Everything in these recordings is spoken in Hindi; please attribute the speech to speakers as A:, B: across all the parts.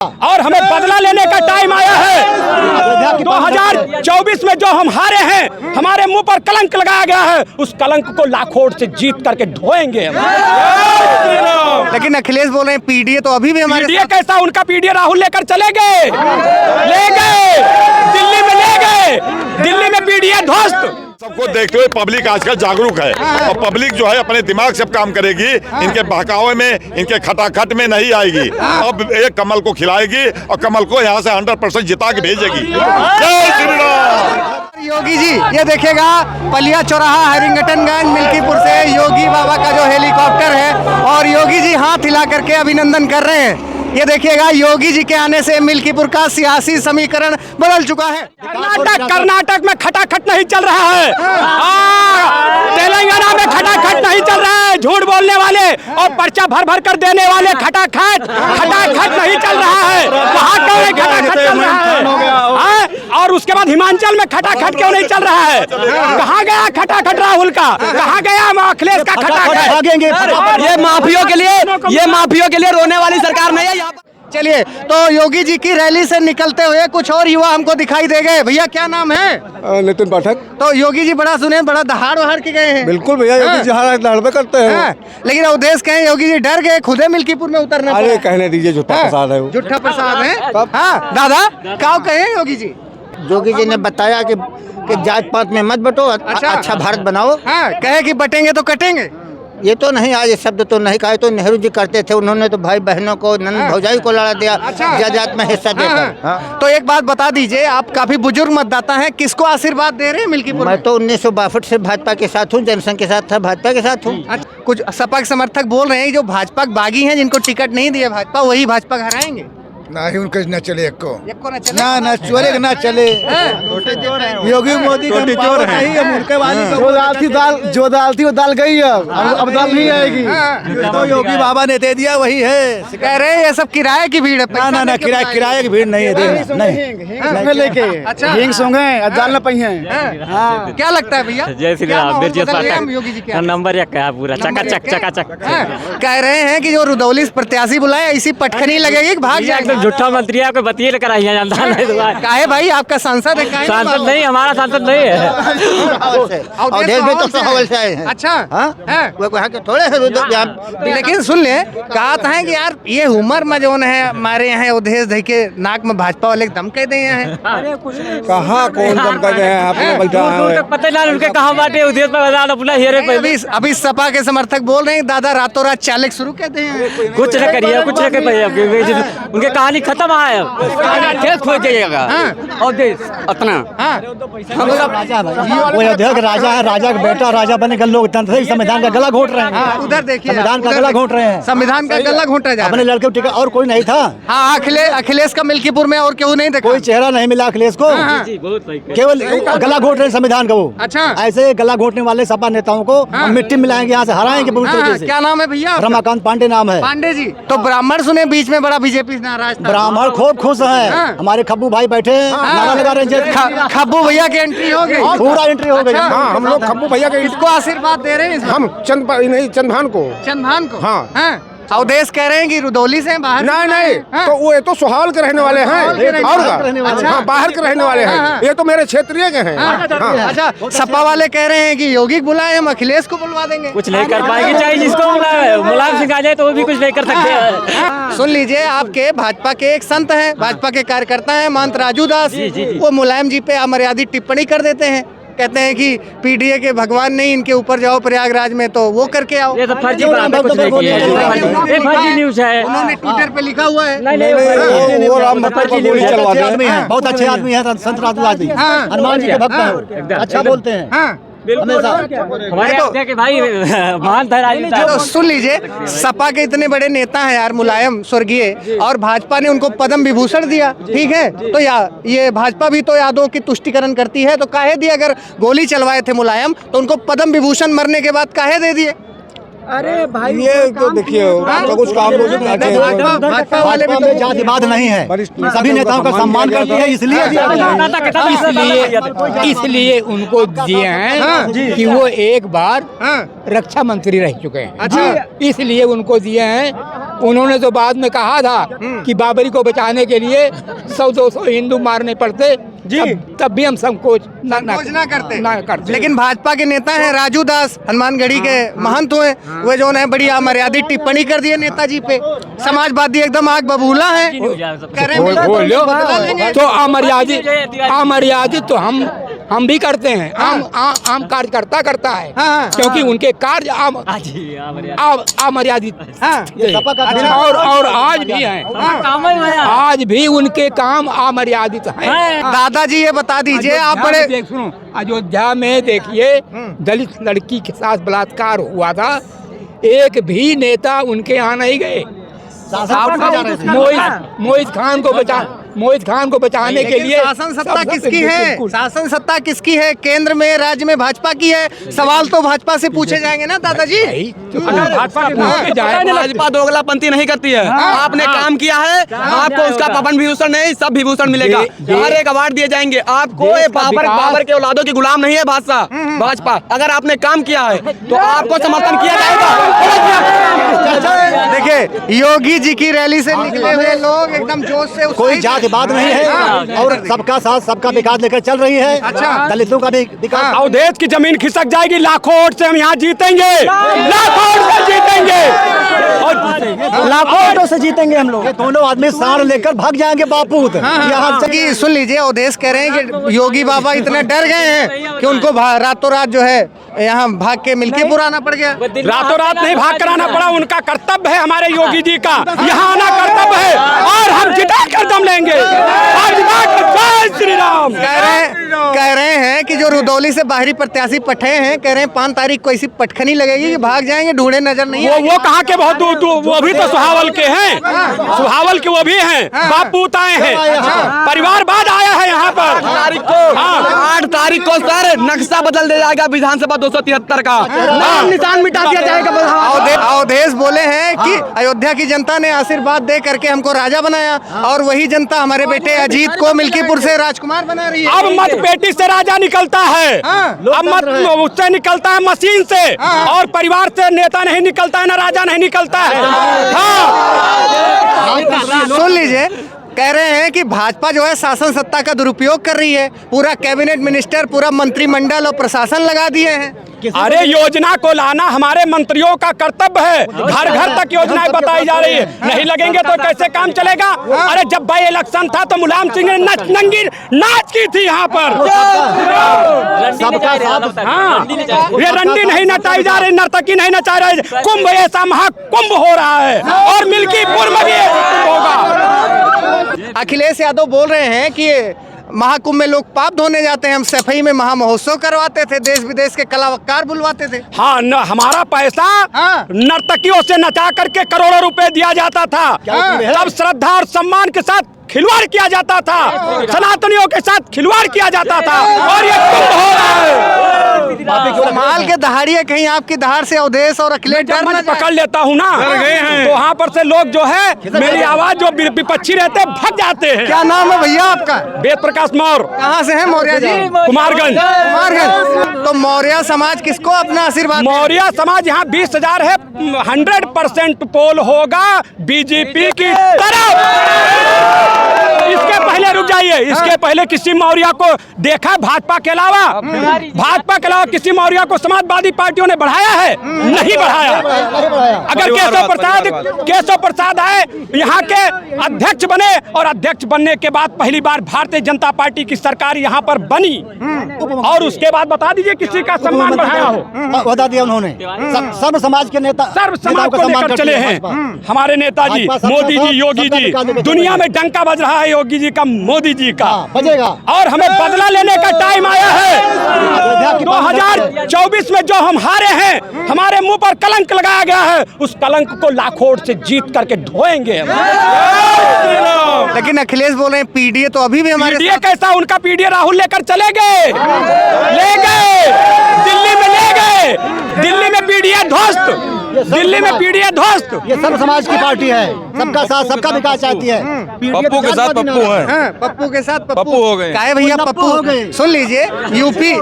A: और हमें बदला लेने का टाइम आया है। 2024 में जो हम हारे हैं, हमारे मुंह पर कलंक लगाया गया है, उस कलंक को लाखों से जीत करके ढोएंगे।
B: लेकिन अखिलेश बोल रहे हैं पीडीए तो अभी भी हमारे
A: पीडीए कैसा, उनका पीडीए राहुल लेकर चले गए, दिल्ली में ले गए, दिल्ली में पीडीए ध्वस्त।
C: सबको देखते हुए पब्लिक आजकल जागरूक है और पब्लिक जो है अपने दिमाग से काम करेगी, इनके बहकावे में, इनके खटाखट में नहीं आएगी। अब एक कमल को खिलाएगी और कमल को यहाँ से 100% जिता के भेजेगी। जय श्री राम।
B: योगी जी ये देखिएगा पलिया चौराहा हैरिंगटनगंज मिल्कीपुर से योगी बाबा का जो हेलीकॉप्टर है और योगी जी हाथ हिला करके अभिनंदन कर रहे हैं। ये योगी जी के आने से मिल्कीपुर का सियासी समीकरण बदल चुका है।
A: कर्नाटक में खटाखट नहीं चल रहा है, तेलंगाना में खटाखट नहीं चल रहा है। झूठ बोलने वाले और पर्चा भर भर कर देने वाले खटाखट नहीं चल रहा है। वहाँ क्यों खटाखट चल रहा है? और उसके बाद हिमाचल में खटाखट क्यों नहीं चल रहा है? कहाँ गया खटाखट राहुल का? कहाँ गया अखिलेश का खटाखट?
D: ये माफियों के लिए रोने वाली सरकार नहीं है।
B: चलिए तो योगी जी की रैली से निकलते हुए कुछ और युवा हमको दिखाई दे गए। भैया क्या नाम है?
E: नितिन पाठक।
B: तो योगी जी बड़ा सुने, बड़ा दहाड़ वहाड़ के गए हैं।
E: बिल्कुल भैया, योगी जी लड़बे करते हैं।
B: लेकिन अवधेश कहें योगी जी डर गए, खुदे मिल्कीपुर में उतरना।
E: अरे कहने दीजिए, झूठा प्रसाद है वो।
B: झूठा प्रसाद है। हाँ दादा क्या कहे योगी जी?
F: योगी जी ने बताया कि जात पात में मत बटो, अच्छा भारत बनाओ।
B: हाँ, कहे कि बटेंगे तो कटेंगे।
F: ये तो नहीं, आज ये शब्द तो नहीं कहा, तो नेहरू जी करते थे। उन्होंने तो भाई बहनों को, नंद भौजाई को लड़ा दिया जात में हिस्सा देकर।
B: तो एक बात बता दीजिए, आप काफी बुजुर्ग मतदाता हैं, किसको आशीर्वाद दे रहे हैं मिल्कीपुर?
F: मैं तो 1962 से भाजपा के साथ हूँ, जनसंघ के साथ था, भाजपा के साथ हूँ।
B: कुछ सपा के समर्थक बोल रहे हैं जो भाजपा के बागी हैं, जिनको टिकट नहीं दिया भाजपा, वही भाजपा हराएंगे।
E: नहीं, उनके न चले एक को
B: न चले।
E: ना चोरे ना चले। योगी मोदी का चोर है, जो दाल थी वो दाल गई है, अब दाल नहीं आएगी। तो योगी बाबा ने दे दिया, वही है।
B: कह रहे हैं ये सब किराए की भीड़ है।
E: ना किराए की भीड़ नहीं है, नहीं लेके हिंग सोंगे दाल न पई है।
B: क्या लगता है भैया?
D: जय श्री राम।
B: योगी जी क्या
D: नंबर एक है पूरा चकाचक।
B: कह रहे हैं कि जो रुदौली प्रत्याशी बुलाए, इसी पटखनी लगेगी, भाग जाएगा।
D: झूठा मंत्री है, कोई बतिए लेकर आई है, जानता नहीं।
B: काहे भाई, आपका सांसद है?
D: सांसद नहीं, हमारा सांसद नहीं है।
F: और देश में तो सवाल से आए हैं।
B: अच्छा
F: वो यहाँ के थोड़े हैं।
B: लेकिन सुन ले, कहा था है कि यार ये उमर में जो है हमारे यहाँ अवधेश धई के नाक में भाजपा वाले दम कह दे हैं।
E: कहाँ कौन दम कर रहे हैं?
D: पता नहीं उनके कहाँ बाटे उधेश पर अपना हेरे पे।
B: अभी सपा के समर्थक बोल रहे हैं दादा रातों रात चालक शुरू कहते हैं।
D: कुछ न करिए, कुछ न करिए, उनके कहानी खत्म है। देश खो जाइएगा और देश अपना।
E: वो अध्यक्ष राजा है, राजा का बेटा राजा बनेगा, लोग संविधान का गला घोट रहे हैं।
B: उधर देखिए,
E: संविधान का गला घोट रहे हैं।
B: संविधान का गला घोटा जा रहा है।
E: अपने लड़के टिकट और कोई नहीं था।
B: हाँ, अखिलेश का मिल्कीपुर में और क्यों नहीं देखा?
E: कोई चेहरा नहीं मिला अखिलेश को, केवल गला घोट रहे हैं संविधान का वो।
B: अच्छा,
E: ऐसे गला घोटने वाले सपा नेताओं को मिट्टी मिलाएंगे, यहाँ से हराएंगे पूरी तरीके से।
B: क्या नाम है भैया?
E: रमाकांत पांडे नाम है।
B: पांडे जी। तो ब्राह्मण सुने बीच में बड़ा बीजेपी नाराज था।
E: ब्राह्मण खूब खुश है। हमारे खब्बू भाई बैठे नारा लगा रहे हैं।
B: खब्बू भैया की एंट्री हो गई,
E: पूरा एंट्री हो गई।
G: हाँ, हम लोग खब्बू भैया के
B: इसको आशीर्वाद दे रहे हैं।
G: हम चंदभान को।
B: हाँ, अवधेश कह रहे हैं कि रुदौली से बाहर।
G: नहीं, तो वो ये तो सुहाल के रहने वाले हैं और बाहर के रहने वाले हैं। ये तो मेरे क्षेत्रीय के हैं।
B: अच्छा, सपा वाले कह रहे हैं कि योगी बुलाए, हम अखिलेश को बुलवा देंगे।
D: कुछ नहीं कर पाएगी, चाहे जिसको बुलाए। मुलायम सिंह आ जाए तो वो भी कुछ नहीं कर सकते हैं।
B: सुन लीजिए, आपके भाजपा के एक संत हैं, भाजपा के कार्यकर्ता हैं, महंत राजू दास। वो मुलायम जी पे अमर्यादित टिप्पणी कर देते हैं, कहते हैं कि पीडीए के भगवान नहीं, इनके ऊपर जाओ प्रयागराज में तो वो करके आओ।
D: ये तो फर्जी बात है, कुछ नहीं किया। ये फर्जी न्यूज है।
B: उन्होंने ट्विटर पे लिखा हुआ है।
E: वो राम भक्त को गोली चलवा दे आदमी है, बहुत अच्छे आदमी है, संत राजू आदमी, हनुमान जी के भक्त हैं, अच्छा बोलते हैं।
B: तो सुन लीजिए, सपा के इतने बड़े नेता हैं यार मुलायम स्वर्गीय, और भाजपा ने उनको पद्म विभूषण दिया, ठीक है? तो ये भाजपा भी तो यादों की तुष्टिकरण करती है, तो काहे दिए? अगर गोली चलवाए थे मुलायम तो उनको पद्म विभूषण मरने के बाद काहे दे दिए?
E: अरे भाई ये तो देखिए कुछ काम
B: भाजपा वाले भी तो जातिवाद नहीं है, सभी नेताओं का सम्मान करती है,
H: इसलिए उनको दिए हैं कि वो एक बार रक्षा मंत्री रह चुके हैं।
B: अच्छा।
H: इसलिए उनको दिए हैं। उन्होंने तो बाद में कहा था कि बाबरी को बचाने के लिए 100-200 हिंदू मारने पड़ते, तब भी हम संकोच ना करते।
B: लेकिन भाजपा के नेता हैं राजू दास, हनुमानगढ़ी के महंत हुए, वे जो है बड़ी अमर्यादित टिप्पणी कर दी है नेताजी पे। समाजवादी एकदम आग बबूला है,
H: तो अमर्यादित तो हम भी करते हैं। आम कार्यकर्ता करता है, क्योंकि उनके कार्य अमर्यादित और आज भी हैं, आज भी उनके काम अमर्यादित हैं।
B: दादाजी ये बता दीजिए, आप बड़े
H: सुनो, अयोध्या में देखिए दलित लड़की के साथ बलात्कार हुआ था, एक भी नेता उनके यहाँ नहीं गए। मोहित खान को बचाने के लिए
B: शासन सत्ता किसकी है? शासन सत्ता किसकी है? केंद्र में, राज्य में भाजपा की है। सवाल तो भाजपा से पूछे जाएंगे ना दादाजी।
I: भाजपा दोगलापंथी नहीं करती है। आपने काम किया है, आपको उसका पवन विभूषण नहीं, सब विभूषण मिलेगा, हर एक अवार्ड दिए जाएंगे आपको। बाबर के औलादों की गुलाम नहीं है भाजपा। अगर आपने काम किया है तो आपको समर्थन किया जाएगा।
B: देखिए योगी जी की रैली से निकले हुए लोग एकदम जोश से,
E: कोई जातिवाद नहीं है और सबका साथ सबका विकास लेकर चल रही है।
B: अच्छा।
E: दलितों का भी विकास।
A: और देश की जमीन खिसक जाएगी, लाखों वोट से हम यहाँ जीतेंगे, लाखों वोट से जीतेंगे, और
E: लाखों वोटों से जीतेंगे हम लोग। दोनों आदमी साड़ लेकर भाग जाएंगे बापूत। यहाँ
B: की सुन लीजिए, अवधेश कह रहे हैं कि योगी बाबा इतने डर गए हैं कि उनको रातों रात जो है यहाँ भाग के मिल्कीपुर आना पड़ गया।
A: रातों रात नहीं भाग कर आना पड़ा, उनका कर्तव्य है, हमारे योगी जी का यहाँ आना कर्तव्य है, और हम जिता कर दम लेंगे। जय श्री राम।
B: कह रहे हैं कि जो रुदौली से बाहरी प्रत्याशी पठे हैं, कह रहे हैं 5 तारीख को ऐसी पटखनी लगेगी कि भाग जाएंगे, ढूंढे नजर नहीं
A: वो कहाँ के बहुत दूर, वो भी तो सुहावल के हैं, सुहावल के वो भी हैं, बापूत आए हैं, परिवार बाद आया है यहाँ पर।
I: 8 तारीख को सर नक्शा बदल दिया जाएगा, विधानसभा 273 का नाम निशान मिटा दिया जाएगा।
B: अवधेश बोले हैं कि अयोध्या की जनता ने आशीर्वाद दे करके हमको राजा बनाया, और वही जनता हमारे बेटे अजीत को मिल्कीपुर से राजकुमार बना रही है।
A: अब मत पेटी से राजा निकलता है, अब मत उससे निकलता है मशीन से, और परिवार से नेता नहीं निकलता है, ना राजा नहीं निकलता है।
B: सुन लीजिए, कह रहे हैं कि भाजपा जो है शासन सत्ता का दुरुपयोग कर रही है, पूरा कैबिनेट मिनिस्टर, पूरा मंत्रिमंडल और प्रशासन लगा दिए हैं।
A: अरे योजना को लाना हमारे मंत्रियों का कर्तव्य है, घर घर तक योजनाएं बताई जा रही है, नहीं लगेंगे तो कैसे काम चलेगा? अरे जब बाई इलेक्शन था तो मुलायम सिंह ने नंगी नाच की थी यहाँ पर। हाँ, ये रंडी नहीं नचाई जा रही, नर्तकी नहीं नचा रही, कुंभ ऐसा महाकुंभ हो रहा है, और मिल्कीपुर में भी होगा।
B: अखिलेश यादव बोल रहे हैं कि महाकुंभ में लोग पाप धोने जाते हैं, हम सफाई में महा महोत्सव करवाते थे, देश विदेश के कलाकार बुलवाते थे।
A: हाँ, हमारा पैसा नर्तकियों से नचा करके करोड़ों रुपए दिया जाता था, तब श्रद्धा और सम्मान के साथ खिलवाड़ किया जाता था, सनातनियों के साथ खिलवाड़ किया जाता था, और ये कुंभ हो रहा है।
B: कमाल के दहाड़िए, कहीं आपकी दहाड़ से अवधेश और अखिलेश
A: पकड़ लेता हूँ ना, तो वहाँ पर से लोग जो है मेरी आवाज जो विपक्षी रहते हैं भाग जाते हैं।
B: क्या नाम है भैया आपका?
A: वेद प्रकाश मौर्य।
B: कहाँ से है मौर्य जी?
A: कुमारगंज।
B: तो मौर्य समाज किसको अपना आशीर्वाद?
A: मौर्य समाज यहाँ 20,000 है, 100% पोल होगा बीजेपी की तरफ। इसके पहले रुक जाइए, इसके पहले किसी मौर्य को देखा भाजपा के अलावा? भाजपा के अलावा किसी मौर्य को समाजवादी पार्टियों ने बढ़ाया है? नहीं बढ़ाया। अगर केशव प्रसाद आए, यहाँ के अध्यक्ष बने, और अध्यक्ष बनने के बाद पहली बार भारतीय जनता पार्टी की सरकार यहाँ पर बनी, और उसके बाद बता दीजिए किसी का सम्मान बढ़ाया हो?
E: बता दिया उन्होंने, सर्व समाज के नेता,
A: सर्व समाज को लेकर चले हैं हमारे नेताजी मोदी जी, योगी जी। दुनिया में डंका बज रहा है योगी जी का, मोदी जी का
E: बजेगा,
A: और हमें बदला लेने का टाइम आया है। 2024 में जो हम हारे हैं, हमारे मुंह पर कलंक लगाया गया है, उस कलंक को लाखों वोट से जीत करके धोएंगे।
B: लेकिन अखिलेश बोल रहे हैं पीडीए तो अभी भी हमारे
A: पीडीए कैसा? उनका पीडीए राहुल लेकर चले गए, ले गए दिल्ली में, ले गए दिल्ली में पीडीए ध्वस्त। दिल्ली में पीडीए ध्वस्त।
E: ये सर्व समाज की पार्टी है, सबका साथ सबका विकास चाहती है।
G: पप्पू के साथ पप्पू है,
B: पप्पू के साथ
G: पप्पू हो गए।
B: काहे भैया पप्पू
E: हो गए।
B: सुन लीजिए, यूपी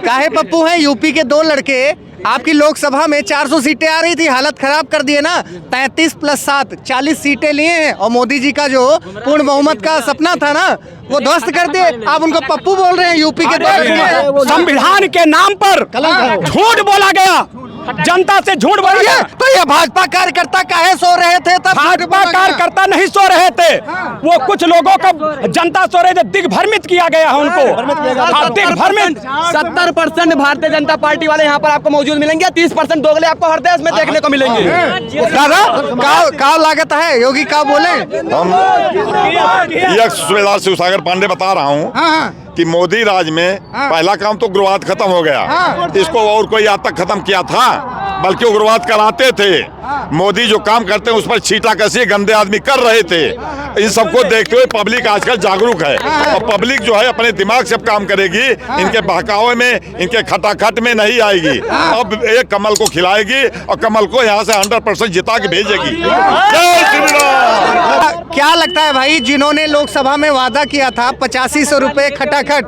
B: काहे पप्पू हैं? यूपी के 2 लड़के आपकी लोकसभा में 400 सीटें आ रही थी, हालत खराब कर दिए ना। 33 + 7 40 सीटें लिए हैं और मोदी जी का जो पूर्ण बहुमत का सपना था ना, वो ध्वस्त कर दिए। आप उनको पप्पू बोल रहे हैं? यूपी के 2 लड़के।
A: संविधान के नाम पर झूठ बोला गया, जनता से झूठ बोला गया।
B: तो ये भाजपा कार्यकर्ता काहे सो रहे थे तब?
A: भाजपा कार्यकर्ता नहीं सो रहे थे, वो कुछ लोगों का जनता सो रहे थे, दिग्भ्रमित किया गया है उनको। हाँ, दिग्भ्रमित।
I: 70% भारतीय जनता पार्टी वाले यहाँ पर आपको मौजूद मिलेंगे, 30% दोगले आपको हर देश में देखने को मिलेंगे।
B: दादा का लागत है योगी का बोले?
C: हम एक सूबेदार शिवसागर पांडे बता रहा हूँ कि मोदी राज में पहला काम तो उग्रवाद खत्म हो गया। इसको और कोई आज तक खत्म किया था? बल्कि उग्रवाद कराते थे। मोदी जो काम करते हैं उस पर छीटा कसी गंदे आदमी कर रहे थे। इन सबको देखते हुए पब्लिक आजकल जागरूक है और पब्लिक जो है अपने दिमाग से काम करेगी। इनके बहकावे में, इनके खटाखट में नहीं आएगी। अब एक कमल को खिलाएगी और कमल को यहाँ से 100% जिता के भेजेगी। जय श्री राम।
B: क्या लगता है भाई, जिन्होंने लोकसभा में वादा किया था 8500 रुपए खटाखट,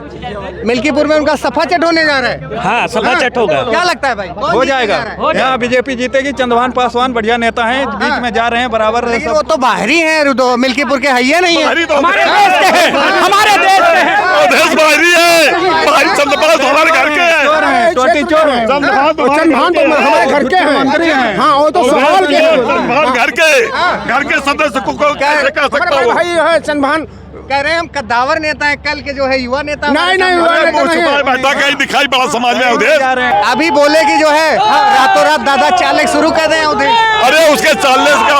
B: मिल्कीपुर में उनका सफाचट होने जा रहा है?
A: हाँ, सफाचट होगा।
B: क्या लगता है भाई?
E: हो जाएगा। यहाँ बीजेपी जीतेगी। चंद्रभान पासवान बढ़िया नेता हैं, बीच में जा रहे हैं बराबर।
B: लेकिन वो तो बाहरी हैं, तो मिल्कीपुर के है नहीं है।
A: हमारे देश के हैं, हमारे देश के हैं।
C: देश बाहरी है, बाहरी चंद्रभान तो हमारे घर के हैं।
E: टोटी चोर हैं।
G: चंद्रभान तो हमारे घर के हैं। हाँ, वो तो सवाल के हैं।
C: चंद्रभान घर के सदस्य को कैसे कह सकता हूँ?
G: भाई है चंद्रभान।
B: कह रहे हैं हम कद्दावर नेता है, कल के जो है युवा नेता।
G: नहीं, युवा नेता नहीं है।
C: बैठा कहीं दिखाई पड़ा समाज में उधर।
B: अभी बोले कि जो है रातों रात दादा चालक शुरू कर दें उधर।
C: अरे उसके चालने का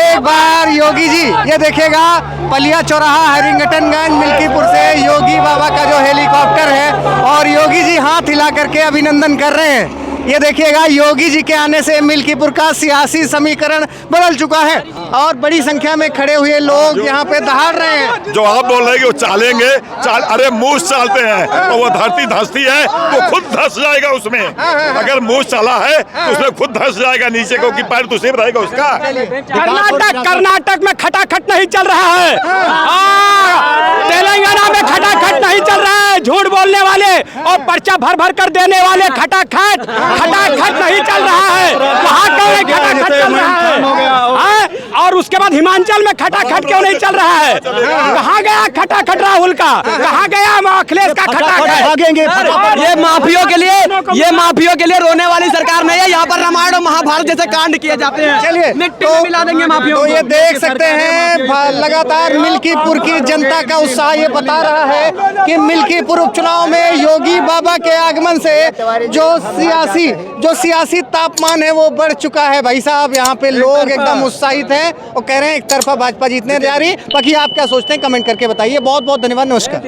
B: एक बार योगी जी ये देखिएगा, पलिया चौराहा हैरिंगटनगंज मिल्कीपुर से योगी बाबा का जो हेलीकॉप्टर है और योगी जी हाथ हिला करके अभिनंदन कर रहे हैं। ये देखिएगा, योगी जी के आने से मिल्कीपुर का सियासी समीकरण बदल चुका है और बड़ी संख्या में खड़े हुए लोग यहाँ पे दहाड़ रहे हैं।
C: जो आप बोल रहे हैं कि वो चालेंगे, अरे मूस चालते हैं और वो धरती धंसती है तो खुद धंस जाएगा उसमें। अगर मूस चला है तो उसमें खुद धंस जाएगा नीचे, क्योंकि पैर तो सिर्फ रहेगा उसका।
A: कर्नाटक में खटाखट नहीं चल रहा है, तेलंगाना में खटाखट नहीं चल रहा है। झूठ बोलने वाले और पर्चा भर भर कर देने वाले खटाखट नहीं चल रहा है। वहाँ क्यों खटाखट चल रहा है? और उसके बाद हिमाचल में खटाखट क्यों नहीं चल रहा है? कहाँ गया खटाखट राहुल का? कहाँ गया अखिलेश का खटाखट?
E: भागेंगे।
I: ये माफियों के लिए रोने वाली सरकार नहीं है। यहाँ पर रामायण और महाभारत जैसे कांड किए जाते हैं।
B: चलिए,
I: मिट्टी में मिला देंगे माफियों
B: तो
I: को।
B: ये देख सकते हैं, लगातार मिल्कीपुर की जनता का उत्साह ये बता रहा है कि मिल्कीपुर उपचुनाव में योगी बाबा के आगमन से जो सियासी तापमान है वो बढ़ चुका है। भाई साहब, यहाँ पे लोग एकदम उत्साहित हैं और कह रहे हैं एक तरफा भाजपा जीतने जा रही। बाकी आप क्या सोचते हैं कमेंट करके बताइए। बहुत बहुत धन्यवाद, नमस्कार।